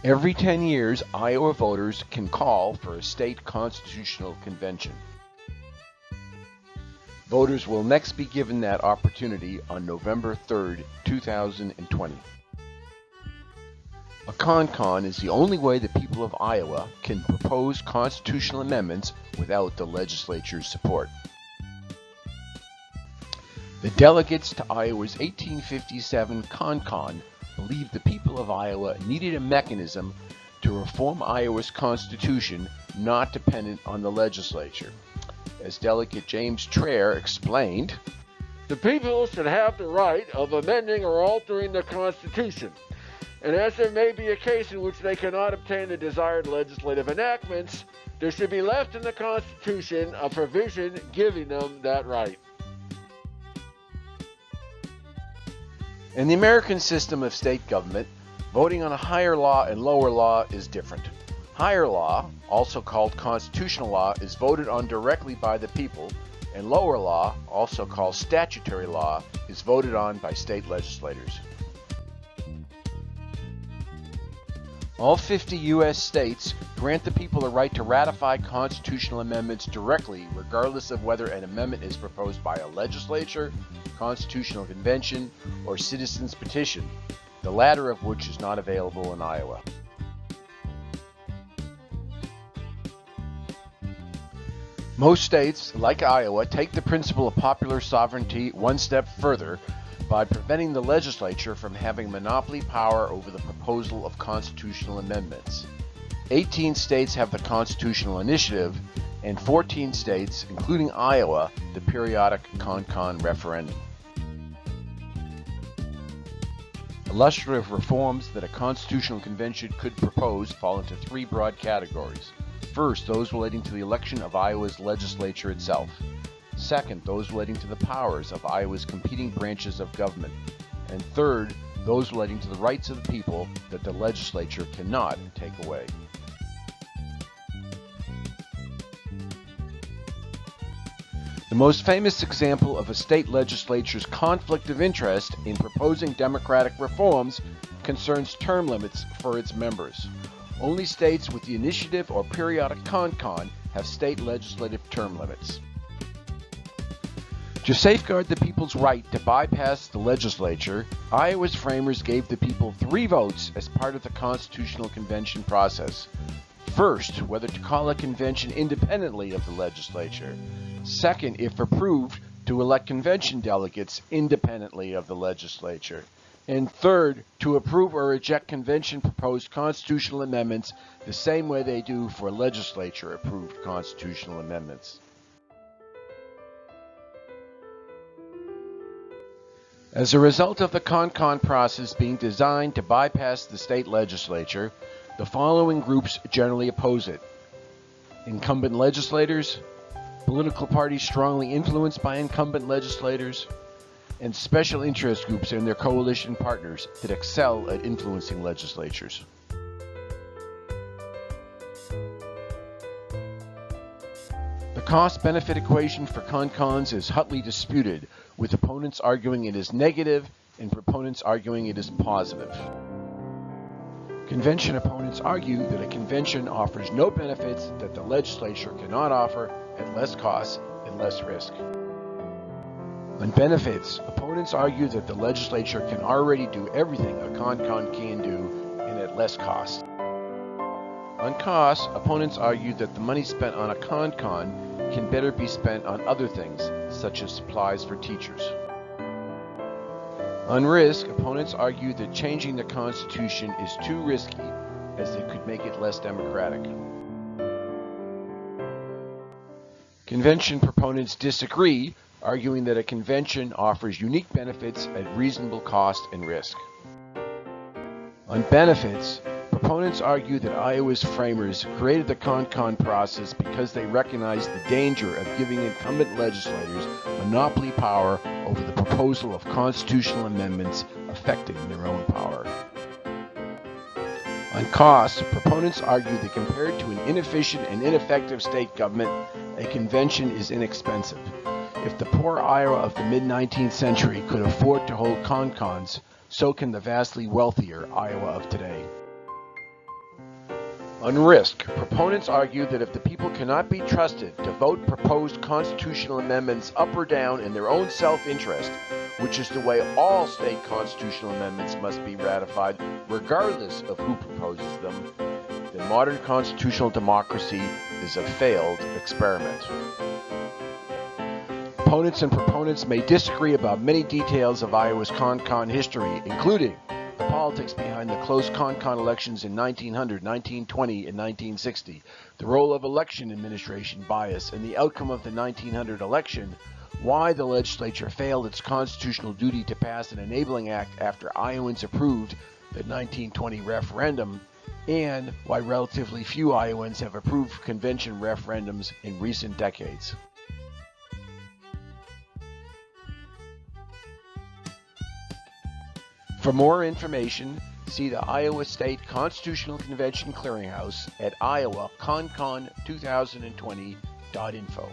Every 10 years, Iowa voters can call for a state constitutional convention. Voters will next be given that opportunity on November 3, 2020. A con is the only way the people of Iowa can propose constitutional amendments without the legislature's support. The delegates to Iowa's 1857 con believed the people of Iowa needed a mechanism to reform Iowa's constitution not dependent on the legislature. As Delegate James Traer explained, "The people should have the right of amending or altering the Constitution, and as there may be a case in which they cannot obtain the desired legislative enactments, there should be left in the Constitution a provision giving them that right." In the American system of state government, voting on a higher law and lower law is different. Higher law, also called constitutional law, is voted on directly by the people, and lower law, also called statutory law, is voted on by state legislators. All 50 U.S. states grant the people the right to ratify constitutional amendments directly, regardless of whether an amendment is proposed by a legislature, constitutional convention, or citizens' petition, the latter of which is not available in Iowa. Most states, like Iowa, take the principle of popular sovereignty one step further by preventing the legislature from having monopoly power over the proposal of constitutional amendments. 18 states have the constitutional initiative, and 14 states, including Iowa, the periodic con referendum. Illustrative reforms that a constitutional convention could propose fall into three broad categories. First, those relating to the election of Iowa's legislature itself. Second, those relating to the powers of Iowa's competing branches of government. And third, those relating to the rights of the people that the legislature cannot take away. The most famous example of a state legislature's conflict of interest in proposing democratic reforms concerns term limits for its members. Only states with the initiative or periodic con have state legislative term limits. To safeguard the people's right to bypass the legislature, Iowa's framers gave the people 3 votes as part of the Constitutional Convention process. First, whether to call a convention independently of the legislature. Second, if approved, to elect convention delegates independently of the legislature. And third, to approve or reject convention-proposed constitutional amendments the same way they do for legislature-approved constitutional amendments. As a result of the con process being designed to bypass the state legislature, the following groups generally oppose it: incumbent legislators, political parties strongly influenced by incumbent legislators, and special interest groups and their coalition partners that excel at influencing legislatures. The cost-benefit equation for con is hotly disputed, with opponents arguing it is negative and proponents arguing it is positive. Convention opponents argue that a convention offers no benefits that the legislature cannot offer at less cost and less risk. On benefits, opponents argue that the legislature can already do everything a con can do and at less cost. On costs, opponents argue that the money spent on a con can better be spent on other things, such as supplies for teachers. On risk, opponents argue that changing the Constitution is too risky, as it could make it less democratic. Convention proponents disagree, arguing that a convention offers unique benefits at reasonable cost and risk. On benefits, proponents argue that Iowa's framers created the con process because they recognized the danger of giving incumbent legislators monopoly power over the proposal of constitutional amendments affecting their own power. On costs, proponents argue that compared to an inefficient and ineffective state government, a convention is inexpensive. If the poor Iowa of the mid-19th century could afford to hold con-cons, so can the vastly wealthier Iowa of today. On risk, proponents argue that if the people cannot be trusted to vote proposed constitutional amendments up or down in their own self-interest, which is the way all state constitutional amendments must be ratified regardless of who proposes them, then modern constitutional democracy is a failed experiment. Opponents and proponents may disagree about many details of Iowa's con-con history, including the politics behind the close con-con elections in 1900, 1920, and 1960, the role of election administration bias in the outcome of the 1900 election, why the legislature failed its constitutional duty to pass an enabling act after Iowans approved the 1920 referendum, and why relatively few Iowans have approved convention referendums in recent decades. For more information, see the Iowa State Constitutional Convention Clearinghouse at iowaconcon2020.info.